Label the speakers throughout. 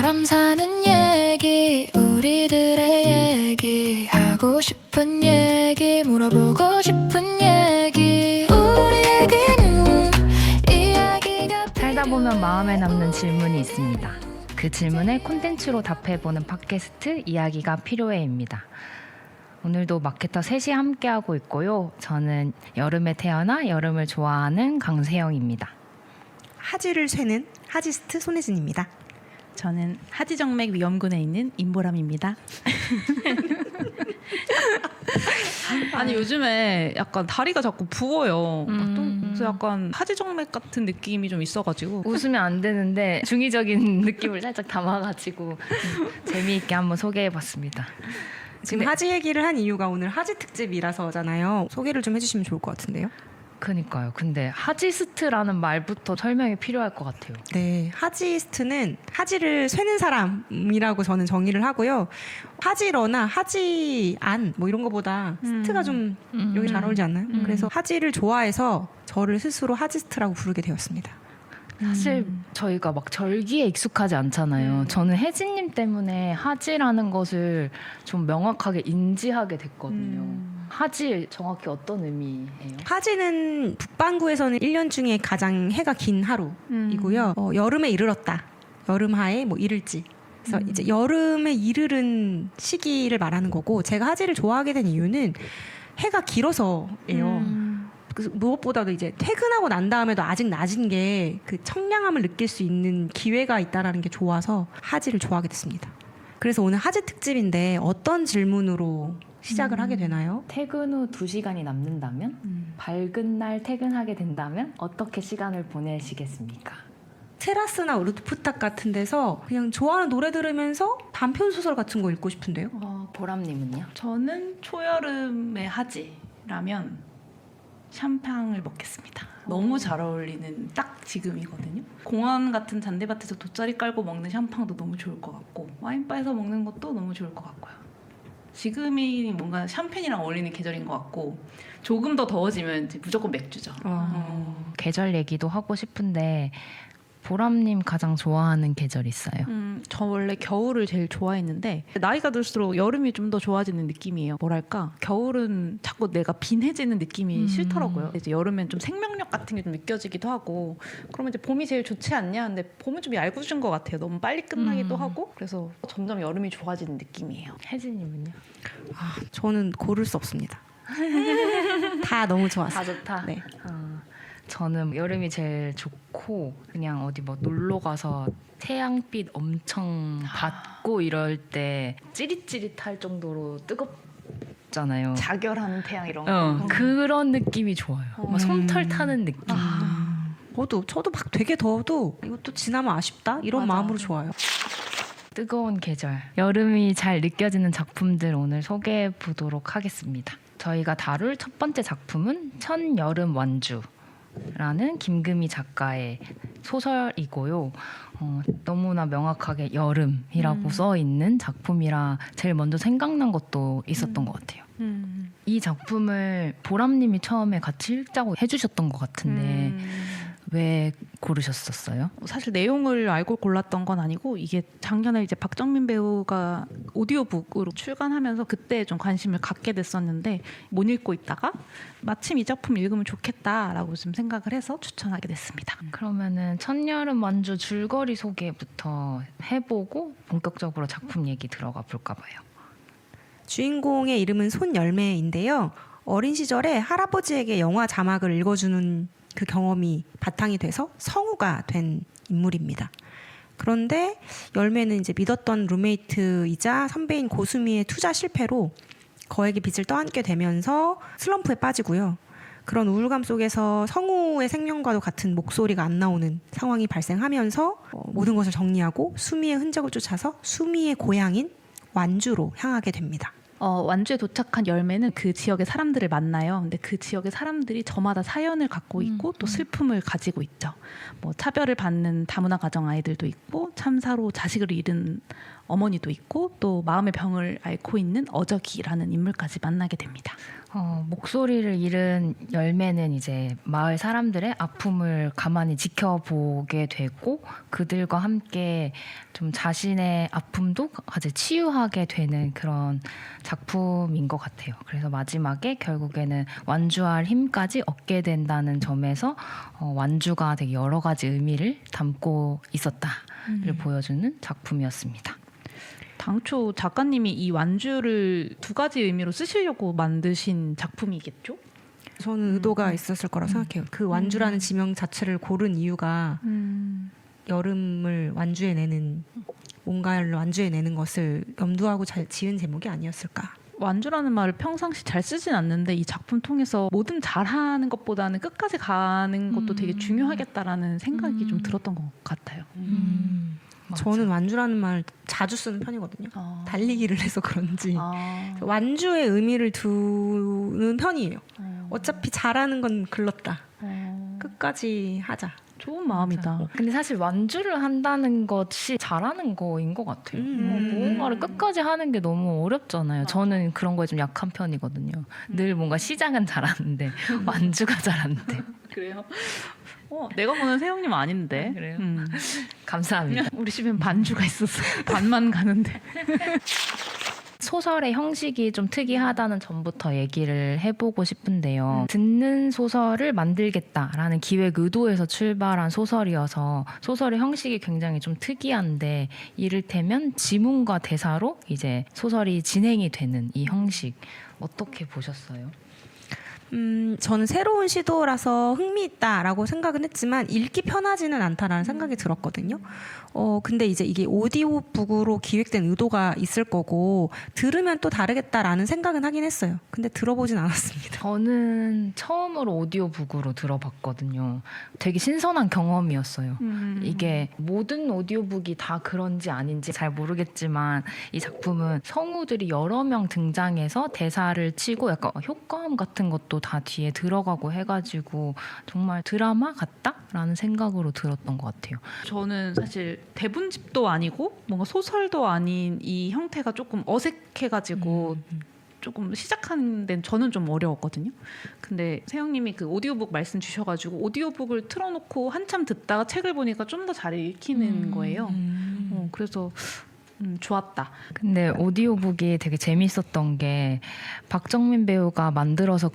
Speaker 1: 우리처럼 사는 얘기, 우리들의 얘기, 하고 싶은 얘기, 물어보고 싶은 얘기, 우리 얘기는 이야기가
Speaker 2: 살다 보면 마음에 남는 질문이 있습니다. 그 질문에 콘텐츠로 답해보는 팟캐스트 이야기가 필요해입니다. 오늘도 마케터 셋이 함께하고 있고요. 저는 여름에 태어나 여름을 좋아하는 강세영입니다.
Speaker 3: 하지를 쇠는 하지스트 손혜진입니다.
Speaker 4: 저는 하지정맥 위험군에 있는 임보람입니다. 아니 요즘에 약간 다리가 자꾸 부어요. 그래서 약간 하지정맥 같은 느낌이 좀 있어가지고
Speaker 2: 웃으면 안 되는데 중의적인 느낌을 살짝 담아가지고 재미있게 한번 소개해봤습니다.
Speaker 3: 지금 하지 얘기를 한 이유가 오늘 하지 특집이라서잖아요. 소개를 좀 해주시면 좋을 것 같은데요.
Speaker 2: 그니까요. 근데 하지스트라는 말부터 설명이 필요할 것 같아요.
Speaker 3: 네, 하지스트는 하지를 쇠는 사람이라고 저는 정의를 하고요. 하지러나 하지안 뭐 이런 거보다 스트가 좀 여기 잘 어울리지 않나요? 그래서 하지를 좋아해서 저를 스스로 하지스트라고 부르게 되었습니다.
Speaker 2: 사실 저희가 막 절기에 익숙하지 않잖아요. 저는 혜진님 때문에 하지라는 것을 좀 명확하게 인지하게 됐거든요. 하지 정확히 어떤 의미예요?
Speaker 3: 하지는 북반구에서는 1년 중에 가장 해가 긴 하루이고요. 여름에 이르렀다. 여름하에 뭐 이를지. 그래서 이제 여름에 이르른 시기를 말하는 거고, 제가 하지를 좋아하게 된 이유는 해가 길어서예요. 그래서 무엇보다도 이제 퇴근하고 난 다음에도 아직 낮은 게 그 청량함을 느낄 수 있는 기회가 있다라는 게 좋아서 하지를 좋아하게 됐습니다. 그래서 오늘 하지 특집인데 어떤 질문으로 시작을 하게 되나요?
Speaker 2: 퇴근 후 2시간이 남는다면? 밝은 날 퇴근하게 된다면? 어떻게 시간을 보내시겠습니까?
Speaker 3: 테라스나 루프탑 같은 데서 그냥 좋아하는 노래 들으면서 단편 소설 같은 거 읽고 싶은데요.
Speaker 2: 보람님은요?
Speaker 4: 저는 초여름의 하지라면 샴팡을 먹겠습니다. 너무 잘 어울리는 딱 지금이거든요. 공원 같은 잔디밭에서 돗자리 깔고 먹는 샴팡도 너무 좋을 것 같고, 와인바에서 먹는 것도 너무 좋을 것 같고요. 지금이 뭔가 샴페인이랑 어울리는 계절인 것 같고, 조금 더 더워지면 이제 무조건 맥주죠.
Speaker 2: 계절 얘기도 하고 싶은데 보람님 가장 좋아하는 계절 있어요?
Speaker 4: 저 원래 겨울을 제일 좋아했는데 나이가 들수록 여름이 좀 더 좋아지는 느낌이에요. 뭐랄까, 겨울은 자꾸 내가 빈해지는 느낌이 싫더라고요. 이제 여름엔 좀 생명력 같은 게 좀 느껴지기도 하고, 그러면 이제 봄이 제일 좋지 않냐? 근데 봄은 좀 얄궂은 것 같아요. 너무 빨리 끝나기도 하고, 그래서 점점 여름이 좋아지는 느낌이에요.
Speaker 2: 혜진님은요?
Speaker 3: 저는 고를 수 없습니다. 다 너무 좋았어요.
Speaker 2: 다 좋다?
Speaker 3: 네.
Speaker 2: 저는 여름이 제일 좋고, 그냥 어디 뭐 놀러 가서 태양빛 엄청 받고 이럴 때 찌릿찌릿할 정도로 뜨겁잖아요.
Speaker 4: 자결하는 태양 이런 거.
Speaker 2: 그런 느낌이 좋아요. 막 솜털 타는 느낌.
Speaker 3: 저도 막 되게 더워도 이것도 지나면 아쉽다 이런 마음으로 좋아요.
Speaker 2: 뜨거운 계절, 여름이 잘 느껴지는 작품들 오늘 소개해 보도록 하겠습니다. 저희가 다룰 첫 번째 작품은 천여름 완주 라는 김금희 작가의 소설이고요. 너무나 명확하게 여름이라고 써 있는 작품이라 제일 먼저 생각난 것도 있었던 것 같아요. 이 작품을 보람님이 처음에 같이 읽자고 해주셨던 것 같은데 왜 고르셨었어요?
Speaker 4: 사실 내용을 알고 골랐던 건 아니고, 이게 작년에 이제 박정민 배우가 오디오북으로 출간하면서 그때 좀 관심을 갖게 됐었는데, 못 읽고 있다가 마침 이 작품 읽으면 좋겠다라고 좀 생각을 해서 추천하게 됐습니다.
Speaker 2: 그러면은 천여름 완주 줄거리 소개부터 해보고 본격적으로 작품 얘기 들어가 볼까 봐요.
Speaker 3: 주인공의 이름은 손열매인데요. 어린 시절에 할아버지에게 영화 자막을 읽어주는 그 경험이 바탕이 돼서 성우가 된 인물입니다. 그런데 열매는 이제 믿었던 룸메이트이자 선배인 고수미의 투자 실패로 거액의 빚을 떠안게 되면서 슬럼프에 빠지고요. 그런 우울감 속에서 성우의 생명과도 같은 목소리가 안 나오는 상황이 발생하면서 모든 것을 정리하고 수미의 흔적을 쫓아서 수미의 고향인 완주로 향하게 됩니다.
Speaker 4: 완주에 도착한 열매는 그 지역의 사람들을 만나요. 근데 그 지역의 사람들이 저마다 사연을 갖고 있고 또 슬픔을 가지고 있죠. 뭐 차별을 받는 다문화 가정 아이들도 있고, 참사로 자식을 잃은 어머니도 있고 또 마음의 병을 앓고 있는 어저기라는 인물까지 만나게 됩니다.
Speaker 2: 목소리를 잃은 열매는 이제 마을 사람들의 아픔을 가만히 지켜보게 되고 그들과 함께 좀 자신의 아픔도 같이 치유하게 되는 그런 작품인 것 같아요. 그래서 마지막에 결국에는 완주할 힘까지 얻게 된다는 점에서 완주가 되게 여러 가지 의미를 담고 있었다를 보여주는 작품이었습니다.
Speaker 4: 당초 작가님이 이 완주를 두 가지 의미로 쓰시려고 만드신 작품이겠죠?
Speaker 3: 저는 의도가 있었을 거라고 생각해요. 그 완주라는 지명 자체를 고른 이유가 여름을 완주해 내는 뭔가를 완주해 내는 것을 염두하고 잘 지은 제목이 아니었을까.
Speaker 4: 완주라는 말을 평상시 잘 쓰진 않는데 이 작품 통해서 뭐든 잘하는 것보다는 끝까지 가는 것도 되게 중요하겠다라는 생각이 좀 들었던 것 같아요.
Speaker 2: 맞아.
Speaker 3: 저는 완주라는 말 자주 쓰는 편이거든요. 달리기를 해서 그런지 완주의 의미를 두는 편이에요. 어차피 잘하는 건 글렀다. 끝까지 하자.
Speaker 4: 좋은 마음이다.
Speaker 2: 근데 사실 완주를 한다는 것이 잘하는 거인 것 같아요. 무언가를 끝까지 하는 게 너무 어렵잖아요. 저는 그런 거에 좀 약한 편이거든요. 늘 뭔가 시작은 잘하는데 완주가 잘 안 돼.
Speaker 4: 그래요? 내가 보는 세영님 아닌데.
Speaker 2: 그래요? 감사합니다.
Speaker 4: 우리 집엔 반주가 있었어. 반만 가는데.
Speaker 2: 소설의 형식이 좀 특이하다는 점부터 얘기를 해보고 싶은데요. 듣는 소설을 만들겠다라는 기획 의도에서 출발한 소설이어서 소설의 형식이 굉장히 좀 특이한데 이를테면 지문과 대사로 이제 소설이 진행이 되는 이 형식 어떻게 보셨어요?
Speaker 3: 저는 새로운 시도라서 흥미있다라고 생각은 했지만 읽기 편하지는 않다라는 생각이 들었거든요. 근데 이제 이게 오디오북으로 기획된 의도가 있을 거고 들으면 또 다르겠다라는 생각은 하긴 했어요. 근데 들어보진 않았습니다.
Speaker 2: 저는 처음으로 오디오북으로 들어봤거든요. 되게 신선한 경험이었어요. 이게 모든 오디오북이 다 그런지 아닌지 잘 모르겠지만 이 작품은 성우들이 여러 명 등장해서 대사를 치고 약간 효과음 같은 것도 다 뒤에 들어가고 해가지고 정말 드라마 같다라는 생각으로 들었던 것 같아요.
Speaker 4: 저는 사실 대본집도 아니고 뭔가 소설도 아닌 이 형태가 조금 어색해가지고 조금 시작하는 데는 저는 좀 어려웠거든요. 근데 세영님이 그 오디오북 말씀 주셔가지고 오디오북을 틀어놓고 한참 듣다가 책을 보니까 좀 더 잘 읽히는 거예요. 그래서 좋았다.
Speaker 2: 근데 오디오북이 되게 재밌었던 게 박정민 배우가 만들어서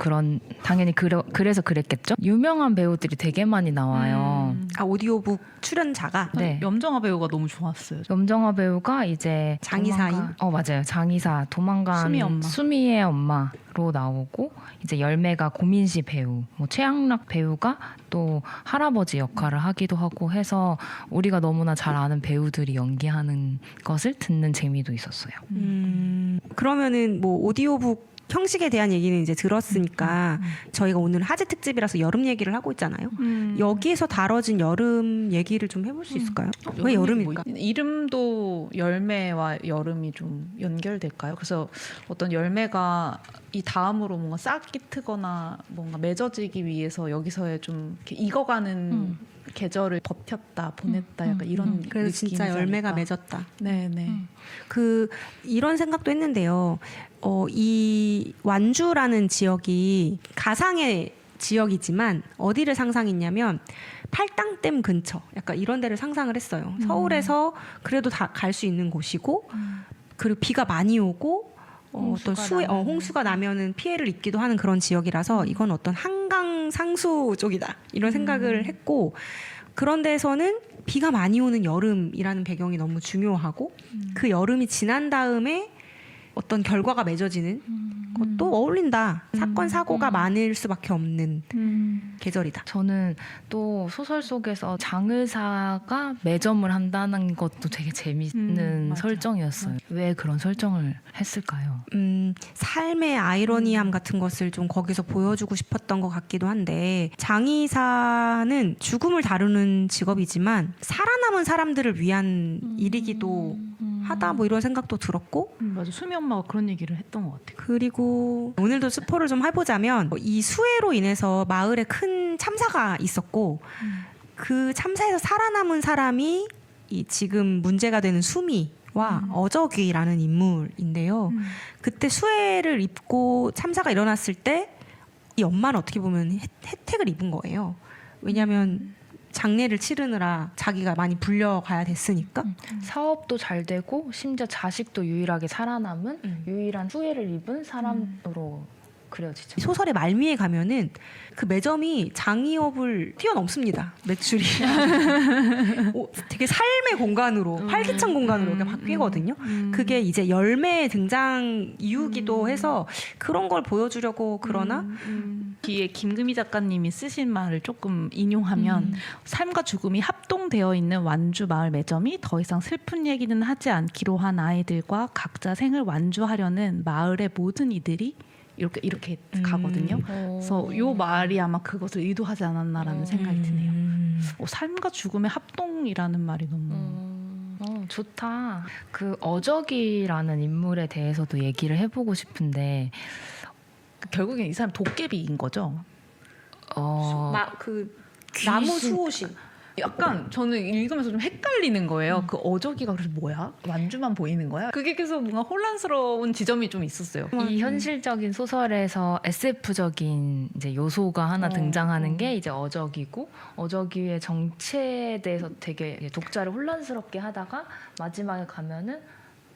Speaker 2: 당연히 그래서 그랬겠죠? 유명한 배우들이 되게 많이 나와요.
Speaker 3: 오디오북 출연자가
Speaker 2: 네.
Speaker 4: 염정아 배우가 너무 좋았어요.
Speaker 2: 염정아 배우가 이제
Speaker 3: 장이사인?
Speaker 2: 맞아요. 장이사 도망간 수미의 엄마로 나오고 이제 열매가 고민시 배우, 최양락 배우가 또 할아버지 역할을 하기도 하고 해서 우리가 너무나 잘 아는 배우들이 연기하는 것을 듣는 재미도 있었어요.
Speaker 3: 그러면은 뭐 오디오북 형식에 대한 얘기는 이제 들었으니까 저희가 오늘 화제 특집이라서 여름 얘기를 하고 있잖아요. 여기에서 다뤄진 여름 얘기를 좀 해볼 수 있을까요? 왜 여름일까?
Speaker 4: 이름도 열매와 여름이 좀 연결될까요? 그래서 어떤 열매가 이 다음으로 뭔가 싹이 트거나 뭔가 맺어지기 위해서 여기서의 좀 이렇게 익어가는 계절을 버텼다, 보냈다, 약간 이런
Speaker 3: 그래서 진짜
Speaker 4: 느낌이지
Speaker 3: 열매가
Speaker 4: 않을까.
Speaker 3: 맺었다.
Speaker 4: 네네.
Speaker 3: 이런 생각도 했는데요. 이 완주라는 지역이 가상의 지역이지만 어디를 상상했냐면 팔당댐 근처, 약간 이런 데를 상상을 했어요. 서울에서 그래도 다 갈 수 있는 곳이고, 그리고 비가 많이 오고 어떤 홍수가 나면은 피해를 입기도 하는 그런 지역이라서 이건 어떤 한강 상수 쪽이다 이런 생각을 했고, 그런 데서는 비가 많이 오는 여름이라는 배경이 너무 중요하고 그 여름이 지난 다음에 어떤 결과가 맺어지는 것도 어울린다. 사건 사고가 많을 수밖에 없는 계절이다.
Speaker 2: 저는 또 소설 속에서 장의사가 매점을 한다는 것도 되게 재밌는
Speaker 4: 맞아.
Speaker 2: 설정이었어요. 왜 그런 설정을 했을까요?
Speaker 3: 삶의 아이러니함 같은 것을 좀 거기서 보여주고 싶었던 것 같기도 한데, 장의사는 죽음을 다루는 직업이지만 살아남은 사람들을 위한 일이기도 하다, 뭐 이런 생각도 들었고,
Speaker 4: 맞아. 수미 엄마가 그런 얘기를 했던 것 같아요.
Speaker 3: 그리고 오늘도 스포를 좀 해보자면 이 수해로 인해서 마을에 큰 참사가 있었고 그 참사에서 살아남은 사람이 이 지금 문제가 되는 수미 어적이라는 인물인데요. 그때 수해를 입고 참사가 일어났을 때 이 엄마는 어떻게 보면 혜택을 입은 거예요. 왜냐하면 장례를 치르느라 자기가 많이 불려가야 됐으니까.
Speaker 2: 사업도 잘 되고 심지어 자식도 유일하게 살아남은 유일한 후회를 입은 사람으로 그려지죠.
Speaker 3: 소설의 말미에 가면은 그 매점이 장의업을 뛰어넘습니다. 매출이. 되게 삶의 공간으로 활기찬 공간으로 이렇게 바뀌거든요. 그게 이제 열매의 등장 이유기도 해서 그런 걸 보여주려고 그러나
Speaker 4: 뒤에 김금희 작가님이 쓰신 말을 조금 인용하면 삶과 죽음이 합동되어 있는 완주 마을 매점이 더 이상 슬픈 얘기는 하지 않기로 한 아이들과 각자 생을 완주하려는 마을의 모든 이들이 이렇게 가거든요. 그래서 요 말이 아마 그것을 의도하지 않았나라는 생각이 드네요. 삶과 죽음의 합동이라는 말이 너무
Speaker 2: 좋다. 그 어적이라는 인물에 대해서도 얘기를 해보고 싶은데
Speaker 4: 결국엔 이 사람 도깨비인 거죠.
Speaker 3: 나무 수호신.
Speaker 4: 약간 저는 읽으면서 좀 헷갈리는 거예요. 그 어저기가 그래서 뭐야? 완주만 보이는 거야? 그게 계속 뭔가 혼란스러운 지점이 좀 있었어요.
Speaker 2: 이 현실적인 소설에서 SF적인 이제 요소가 하나 등장하는 게 이제 어적이고 어적이의 정체에 대해서 되게 독자를 혼란스럽게 하다가 마지막에 가면은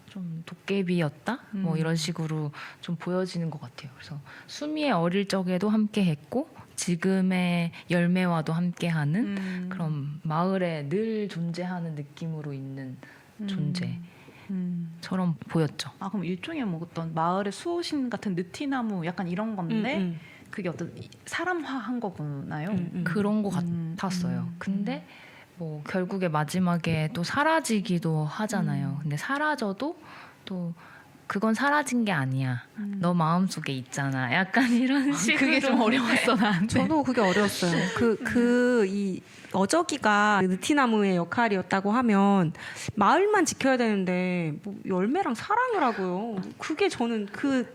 Speaker 2: 좀 도깨비였다? 뭐 이런 식으로 좀 보여지는 것 같아요. 그래서 수미의 어릴 적에도 함께 했고 지금의 열매와도 함께하는 그런 마을에 늘 존재하는 느낌으로 있는 존재처럼 보였죠.
Speaker 4: 아 그럼 일종의 뭐 어떤 마을의 수호신 같은 느티나무 약간 이런 건데 그게 어떤 사람화한 거구나요?
Speaker 2: 그런 것 같았어요. 근데 뭐 결국에 마지막에 또 사라지기도 하잖아요. 근데 사라져도 또 그건 사라진 게 아니야. 너 마음속에 있잖아. 약간 이런 식으로.
Speaker 4: 그게 좀 어려웠어 나한테.
Speaker 3: 저도 그게 어려웠어요. 이 어저기가 느티나무의 역할이었다고 하면 마을만 지켜야 되는데 뭐 열매랑 사랑을 하고요. 그게 저는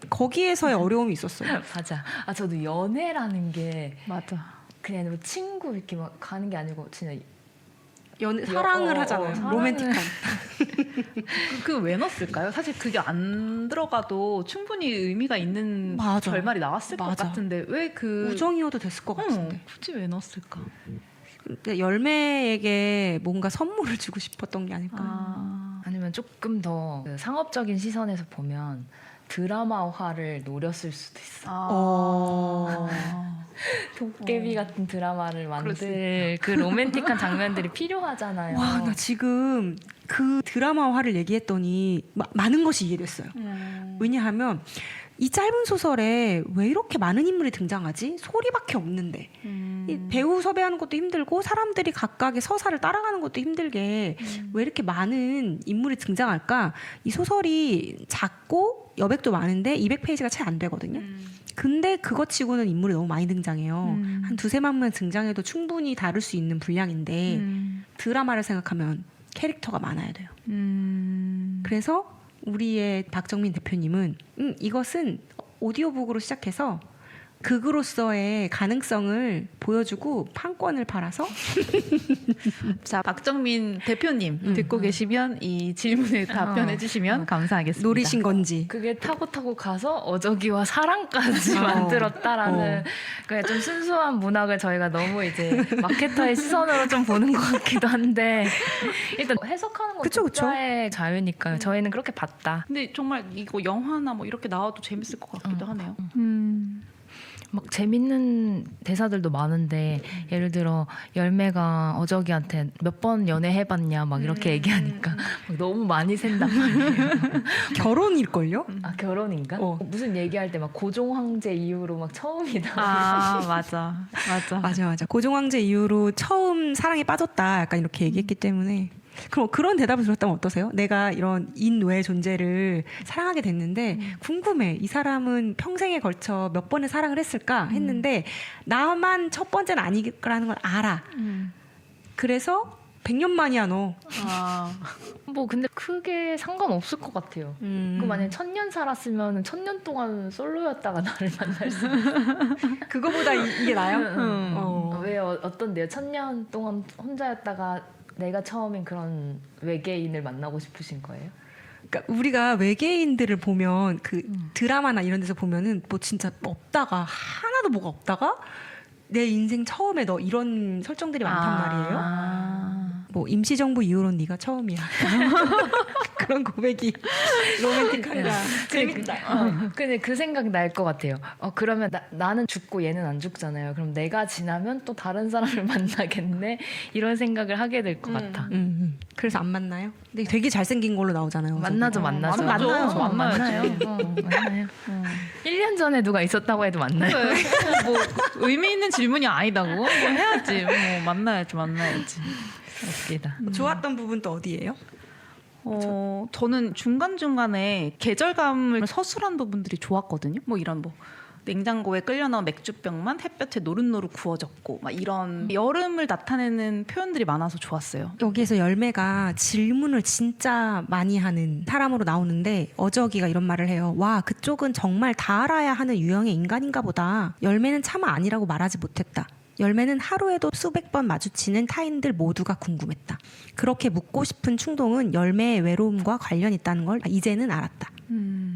Speaker 3: 거기에서의 어려움이 있었어요.
Speaker 2: 맞아. 아 저도 연애라는 게
Speaker 4: 맞아.
Speaker 2: 그냥 뭐 친구 이렇게 막 가는 게 아니고 진짜
Speaker 3: 사랑을 하잖아요.
Speaker 2: 사랑을-
Speaker 3: 로맨틱한.
Speaker 4: 그 왜 넣었을까요? 사실 그게 안 들어가도 충분히 의미가 있는
Speaker 3: 맞아.
Speaker 4: 결말이 나왔을 것
Speaker 3: 맞아.
Speaker 4: 같은데 왜 그
Speaker 3: 우정이어도 됐을 것 같은데.
Speaker 4: 굳이 왜 넣었을까?
Speaker 3: 열매에게 뭔가 선물을 주고 싶었던 게 아닐까.
Speaker 2: 아니면 조금 더그 상업적인 시선에서 보면 드라마화를 노렸을 수도 있어. 도깨비 같은 드라마를 만들 그 로맨틱한 장면들이 필요하잖아요.
Speaker 3: 와, 나 지금 그 드라마화를 얘기했더니 많은 것이 이해됐어요. 왜냐하면 이 짧은 소설에 왜 이렇게 많은 인물이 등장하지? 소리밖에 없는데. 이 배우 섭외하는 것도 힘들고 사람들이 각각의 서사를 따라가는 것도 힘들게 왜 이렇게 많은 인물이 등장할까? 이 소설이 작고 여백도 많은데 200페이지가 채 안 되거든요. 근데 그것 치고는 인물이 너무 많이 등장해요. 한 2-3만만 등장해도 충분히 다룰 수 있는 분량인데 드라마를 생각하면 캐릭터가 많아야 돼요. 그래서 우리의 박정민 대표님은 이것은 오디오북으로 시작해서 극으로서의 가능성을 보여주고 판권을 팔아서
Speaker 4: 자 박정민 대표님 듣고 계시면 이 질문에 답변해 주시면 감사하겠습니다.
Speaker 3: 노리신 건지.
Speaker 2: 그게 타고 가서 어저기와 사랑까지 만들었다라는 그냥 좀 순수한 문학을 저희가 너무 이제 마케터의 시선으로 좀 보는 것 같기도 한데 일단 해석하는 건
Speaker 3: 그쵸.
Speaker 2: 독자의 자유니까요. 저희는 그렇게 봤다.
Speaker 4: 근데 정말 이거 영화나 뭐 이렇게 나와도 재밌을 것 같기도 하네요.
Speaker 2: 막 재밌는 대사들도 많은데 예를 들어 열매가 어저기한테 몇 번 연애해봤냐 막 이렇게 얘기하니까 막 너무 많이 샌단 말이에요.
Speaker 3: 결혼일걸요?
Speaker 2: 아 결혼인가? 무슨 얘기할 때 막 고종 황제 이후로 막 처음이다.
Speaker 4: 아 맞아.
Speaker 3: 맞아. 고종 황제 이후로 처음 사랑에 빠졌다. 약간 이렇게 얘기했기 때문에. 그럼 그런 대답을 들었다면 어떠세요? 내가 이런 인외 존재를 사랑하게 됐는데 궁금해. 이 사람은 평생에 걸쳐 몇 번의 사랑을 했을까 했는데 나만 첫 번째는 아니라는 걸 알아. 그래서 100년 만이야 너.
Speaker 2: 뭐 근데 크게 상관없을 것 같아요. 그 만약에 1000년 살았으면 1000년 동안 솔로였다가 나를 만날 수
Speaker 3: 그거보다 이게 나요?
Speaker 2: 왜 어떤데요? 1000년 동안 혼자였다가 내가 처음엔 그런 외계인을 만나고 싶으신 거예요?
Speaker 3: 그러니까 우리가 외계인들을 보면 그 드라마나 이런 데서 보면은 뭐 진짜 없다가 하나도 뭐가 없다가 내 인생 처음에 너 이런 설정들이 많단 말이에요. 뭐 임시정부 이후로 네가 처음이야. 그런 고백이 로맨틱한가. 재밌다.
Speaker 2: 근데 그 생각 날 것 같아요. 그러면 나는 죽고 얘는 안 죽잖아요. 그럼 내가 지나면 또 다른 사람을 만나겠네. 이런 생각을 하게 될 것 같아.
Speaker 3: 그래서 안 만나요? 근데 되게 잘생긴 걸로 나오잖아요.
Speaker 2: 만나죠.
Speaker 3: 만나요.
Speaker 2: 만나요. 1년 전에 누가 있었다고 해도 만나요.
Speaker 4: 뭐 의미 있는 질문이 아니다고 뭐 해야지. 뭐 만나야지.
Speaker 2: 웃기다.
Speaker 3: 좋았던 부분 또 어디예요?
Speaker 4: 저는 중간중간에 계절감을 서술한 부분들이 좋았거든요. 뭐 이런 뭐 냉장고에 끌려 나온 맥주병만 햇볕에 노릇노릇 구워졌고 막 이런 여름을 나타내는 표현들이 많아서 좋았어요.
Speaker 3: 여기에서 열매가 질문을 진짜 많이 하는 사람으로 나오는데 어저기가 이런 말을 해요. 와, 그쪽은 정말 다 알아야 하는 유형의 인간인가 보다. 열매는 차마 아니라고 말하지 못했다. 열매는 하루에도 수백 번 마주치는 타인들 모두가 궁금했다. 그렇게 묻고 싶은 충동은 열매의 외로움과 관련 있다는 걸 이제는 알았다.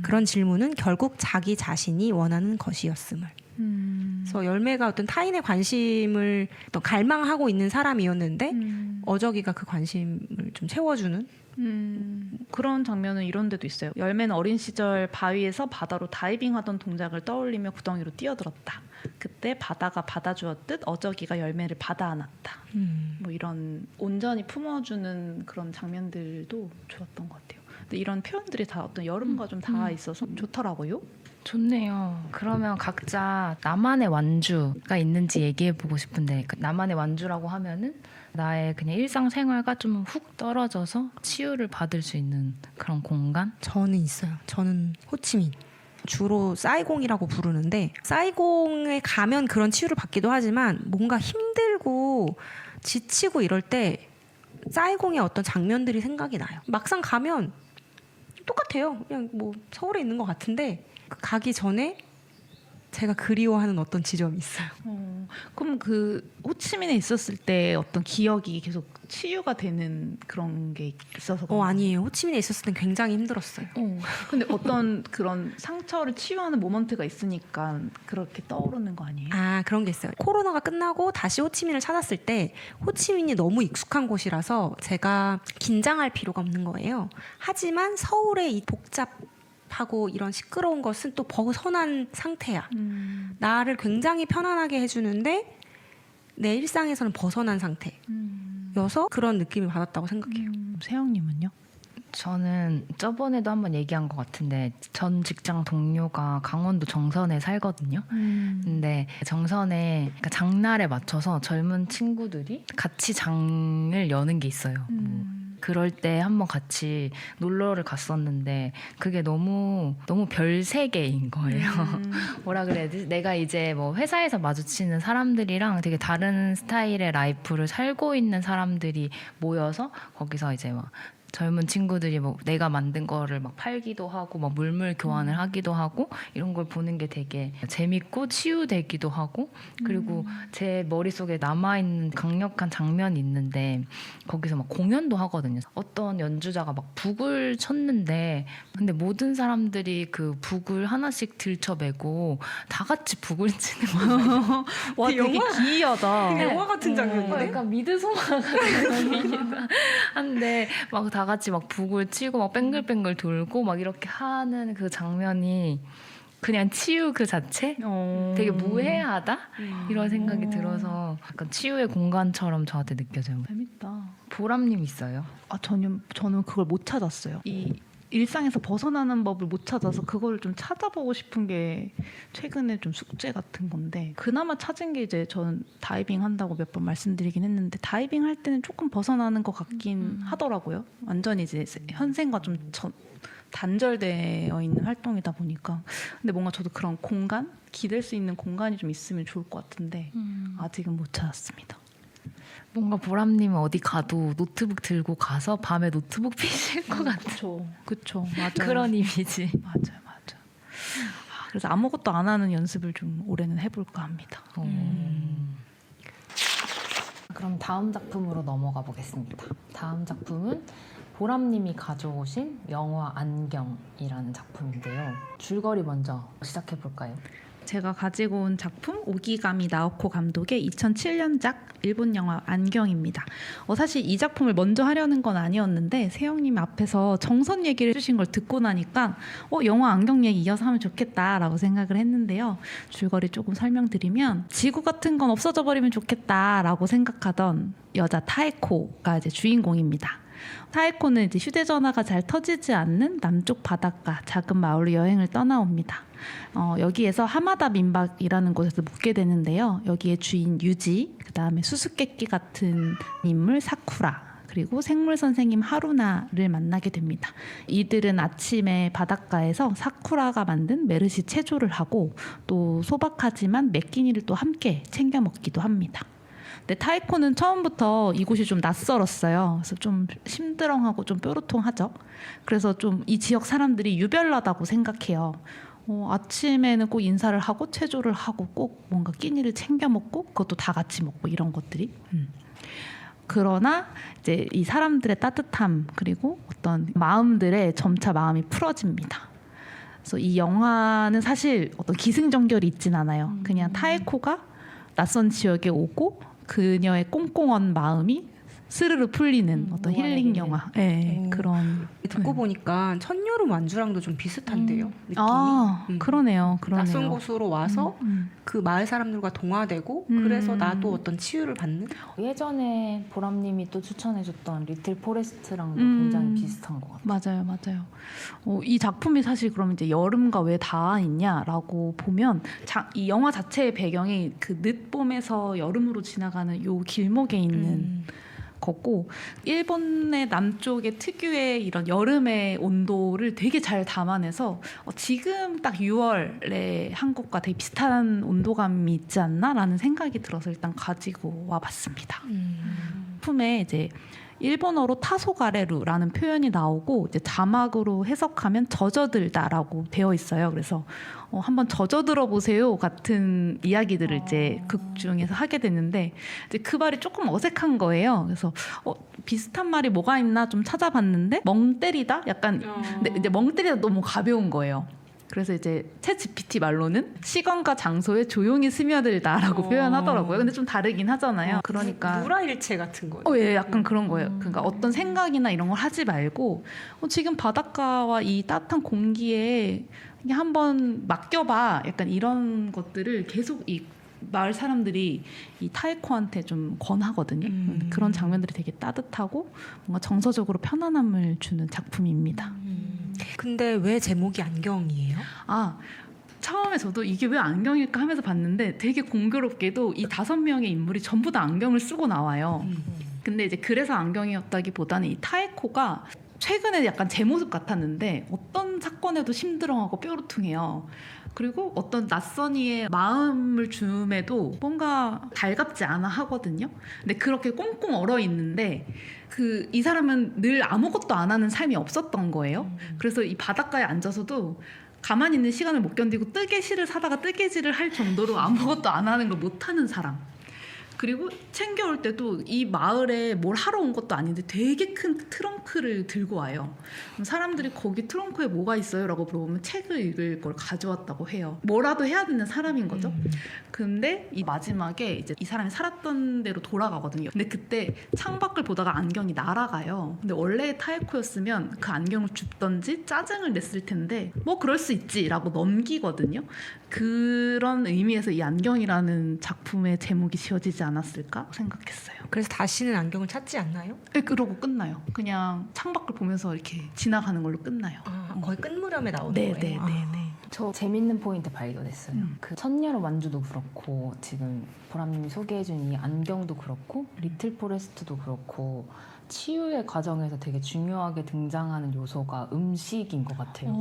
Speaker 3: 그런 질문은 결국 자기 자신이 원하는 것이었음을. 그래서 열매가 어떤 타인의 관심을 어떤 갈망하고 있는 사람이었는데 어저기가 그 관심을 좀 채워주는.
Speaker 4: 그런 장면은 이런 데도 있어요. 열매는 어린 시절 바위에서 바다로 다이빙하던 동작을 떠올리며 구덩이로 뛰어들었다. 그때 바다가 받아주었듯 어저기가 열매를 받아 안았다. 뭐 이런 온전히 품어주는 그런 장면들도 좋았던 것 같아요. 근데 이런 표현들이 다 어떤 여름과 좀 닿아 있어서 좋더라고요.
Speaker 2: 좋네요. 그러면 각자 나만의 완주가 있는지 얘기해보고 싶은데 그 나만의 완주라고 하면은 나의 그냥 일상생활과 좀 훅 떨어져서 치유를 받을 수 있는 그런 공간?
Speaker 3: 저는 있어요. 저는 호치민. 주로 사이공이라고 부르는데 사이공에 가면 그런 치유를 받기도 하지만 뭔가 힘들고 지치고 이럴 때 사이공의 어떤 장면들이 생각이 나요. 막상 가면 똑같아요. 그냥 뭐 서울에 있는 것 같은데 가기 전에 제가 그리워하는 어떤 지점이 있어요.
Speaker 4: 그럼 그 호치민에 있었을 때 어떤 기억이 계속 치유가 되는 그런 게 있어서
Speaker 3: 아니에요. 호치민에 있었을 땐 굉장히 힘들었어요.
Speaker 4: 근데 어떤 그런 상처를 치유하는 모먼트가 있으니까 그렇게 떠오르는 거 아니에요?
Speaker 3: 아, 그런 게 있어요. 코로나가 끝나고 다시 호치민을 찾았을 때 호치민이 너무 익숙한 곳이라서 제가 긴장할 필요가 없는 거예요. 하지만 서울의 이 복잡하고 이런 시끄러운 것은 또 벗어난 상태야. 나를 굉장히 편안하게 해주는데 내 일상에서는 벗어난 상태여서 그런 느낌을 받았다고 생각해요.
Speaker 4: 세영님은요?
Speaker 2: 저는 저번에도 한번 얘기한 것 같은데 전 직장 동료가 강원도 정선에 살거든요. 근데 정선에 그러니까 장날에 맞춰서 젊은 친구들이 같이 장을 여는 게 있어요. 그럴 때 한번 같이 놀러를 갔었는데 그게 너무 별세계인 거예요. 뭐라 그래야 되지? 내가 이제 뭐 회사에서 마주치는 사람들이랑 되게 다른 스타일의 라이프를 살고 있는 사람들이 모여서 거기서 이제 막 젊은 친구들이 뭐 내가 만든 거를 막 팔기도 하고 막 물물 교환을 하기도 하고 이런 걸 보는 게 되게 재밌고 치유되기도 하고 그리고 제 머릿속에 남아있는 강력한 장면이 있는데 거기서 막 공연도 하거든요. 어떤 연주자가 막 북을 쳤는데 근데 모든 사람들이 그 북을 하나씩 들쳐매고 다 같이 북을 치는 거예요.
Speaker 4: 와 되게 기이하다.
Speaker 3: 영화 같은 장면이네.
Speaker 2: 약간 미드소마 같은 한데 막 다 같이 막 북을 치고 막 뱅글뱅글 돌고 막 이렇게 하는 그 장면이 그냥 치유 그 자체? 되게 무해하다? 이런 생각이 들어서 약간 치유의 공간처럼 저한테 느껴져요.
Speaker 4: 재밌다.
Speaker 2: 보람님 있어요?
Speaker 4: 저는 그걸 못 찾았어요. 이 일상에서 벗어나는 법을 못 찾아서 그걸 좀 찾아보고 싶은 게 최근에 좀 숙제 같은 건데 그나마 찾은 게 이제 저는 다이빙 한다고 몇 번 말씀드리긴 했는데 다이빙 할 때는 조금 벗어나는 것 같긴 하더라고요. 완전히 이제 현생과 좀 단절되어 있는 활동이다 보니까 근데 뭔가 저도 그런 공간? 기댈 수 있는 공간이 좀 있으면 좋을 것 같은데 아직은 못 찾았습니다.
Speaker 2: 뭔가 보람님은 어디 가도 노트북 들고 가서 밤에 노트북 피실 것 같은
Speaker 4: 그쵸, 맞아요.
Speaker 2: 그런 이미지.
Speaker 4: 맞아요. 그래서 아무것도 안 하는 연습을 좀 올해는 해볼까 합니다.
Speaker 2: 그럼 다음 작품으로 넘어가 보겠습니다. 다음 작품은 보람님이 가져오신 영화 안경이라는 작품인데요. 줄거리 먼저 시작해 볼까요?
Speaker 4: 제가 가지고 온 작품 오기가미 나오코 감독의 2007년작 일본 영화 안경입니다. 사실 이 작품을 먼저 하려는 건 아니었는데 세영님 앞에서 정선 얘기를 해주신 걸 듣고 나니까 영화 안경 얘기 이어서 하면 좋겠다라고 생각을 했는데요. 줄거리 조금 설명드리면 지구 같은 건 없어져 버리면 좋겠다라고 생각하던 여자 타에코가 이제 주인공입니다. 타에코는 이제 휴대전화가 잘 터지지 않는 남쪽 바닷가 작은 마을로 여행을 떠나옵니다. 여기에서 하마다 민박이라는 곳에서 묵게 되는데요. 여기에 주인 유지, 그 다음에 수수께끼 같은 인물 사쿠라, 그리고 생물 선생님 하루나를 만나게 됩니다. 이들은 아침에 바닷가에서 사쿠라가 만든 메르시 체조를 하고 또 소박하지만 맵끼니를 또 함께 챙겨 먹기도 합니다. 근데 타이코는 처음부터 이곳이 좀 낯설었어요. 그래서 좀 심드렁하고 좀 뾰루통하죠. 그래서 좀 이 지역 사람들이 유별나다고 생각해요. 아침에는 꼭 인사를 하고 체조를 하고 꼭 뭔가 끼니를 챙겨 먹고 그것도 다 같이 먹고 이런 것들이. 그러나 이제 이 사람들의 따뜻함 그리고 어떤 마음들에 점차 마음이 풀어집니다. 그래서 이 영화는 사실 어떤 기승전결이 있진 않아요. 그냥 타에코가 낯선 지역에 오고 그녀의 꽁꽁한 마음이 스르르 풀리는 어떤 힐링 영화. 네, 그런.
Speaker 3: 듣고 보니까 천여름 완주랑도 좀 비슷한데요. 느낌이.
Speaker 4: 그러네요.
Speaker 3: 낯선 곳으로 와서 그 마을 사람들과 동화되고 그래서 나도 어떤 치유를 받는.
Speaker 2: 예전에 보람님이 또 추천해줬던 리틀 포레스트랑도 굉장히 비슷한 것 같아요.
Speaker 4: 맞아요. 이 작품이 사실 그럼 이제 여름과 왜 닿아 있냐라고 보면 이 영화 자체의 배경이 그 늦봄에서 여름으로 지나가는 요 길목에 있는 거고 일본의 남쪽의 특유의 이런 여름의 온도를 되게 잘 담아내서 지금 딱 6월에 한국과 되게 비슷한 온도감이 있지 않나라는 생각이 들어서 일단 가지고 와봤습니다. 작품에 이제 일본어로 타소가레루라는 표현이 나오고 이제 자막으로 해석하면 젖어들다라고 되어 있어요. 그래서 한번 젖어들어 보세요 같은 이야기들을 이제 극 중에서 하게 됐는데 이제 그 말이 조금 어색한 거예요. 그래서 비슷한 말이 뭐가 있나 좀 찾아봤는데 멍 때리다 약간 근데 이제 멍 때리다 너무 가벼운 거예요. 그래서 이제 챗 GPT 말로는 시간과 장소에 조용히 스며들다라고 표현하더라고요. 근데 좀 다르긴 하잖아요. 그러니까
Speaker 3: 무라일체 같은 거예요.
Speaker 4: 예, 약간 그런 거예요. 그러니까 어떤 생각이나 이런 걸 하지 말고 지금 바닷가와 이 따뜻한 공기에 그냥 한번 맡겨봐. 약간 이런 것들을 계속 이 마을 사람들이 이 타에코한테 좀 권하거든요. 그런 장면들이 되게 따뜻하고 뭔가 정서적으로 편안함을 주는 작품입니다.
Speaker 3: 근데 왜 제목이 안경이에요?
Speaker 4: 처음에 저도 이게 왜 안경일까 하면서 봤는데 되게 공교롭게도 이 5명의 인물이 전부 다 안경을 쓰고 나와요. 근데 이제 그래서 안경이었다기보다는 이 타에코가 최근에 약간 제 모습 같았는데 어떤 사건에도 심드렁하고 뾰루퉁해요. 그리고 어떤 낯선 이의 마음을 줌에도 뭔가 달갑지 않아 하거든요. 근데 그렇게 꽁꽁 얼어 있는데 이 사람은 늘 아무것도 안 하는 삶이 없었던 거예요. 그래서 이 바닷가에 앉아서도 가만히 있는 시간을 못 견디고 뜨개실을 사다가 뜨개질을 할 정도로 아무것도 안 하는 걸 못하는 사람. 그리고 챙겨올 때도 이 마을에 뭘 하러 온 것도 아닌데 되게 큰 트렁크를 들고 와요. 그럼 사람들이 거기 트렁크에 뭐가 있어요? 라고 물어보면 책을 읽을 걸 가져왔다고 해요. 뭐라도 해야 되는 사람인 거죠. 근데 이 마지막에 이제 이 사람이 살았던 데로 돌아가거든요. 근데 그때 창밖을 보다가 안경이 날아가요. 근데 원래 타에코였으면 그 안경을 줍던지 짜증을 냈을 텐데 뭐 그럴 수 있지 라고 넘기거든요. 그런 의미에서 이 안경이라는 작품의 제목이 지어지지 않았을까 생각했어요.
Speaker 3: 그래서 다시는 안경을 찾지 않나요?
Speaker 4: 네, 그러고 끝나요. 그냥 창밖을 보면서 이렇게 지나가는 걸로 끝나요.
Speaker 3: 거의 끝 무렵에 나오는 거예요.
Speaker 4: 네.
Speaker 2: 저 재밌는 포인트 발견했어요. 그 천여름 완주도 그렇고 지금 보람님이 소개해준 이 안경도 그렇고 리틀 포레스트도 그렇고 치유의 과정에서 되게 중요하게 등장하는 요소가 음식인 것 같아요.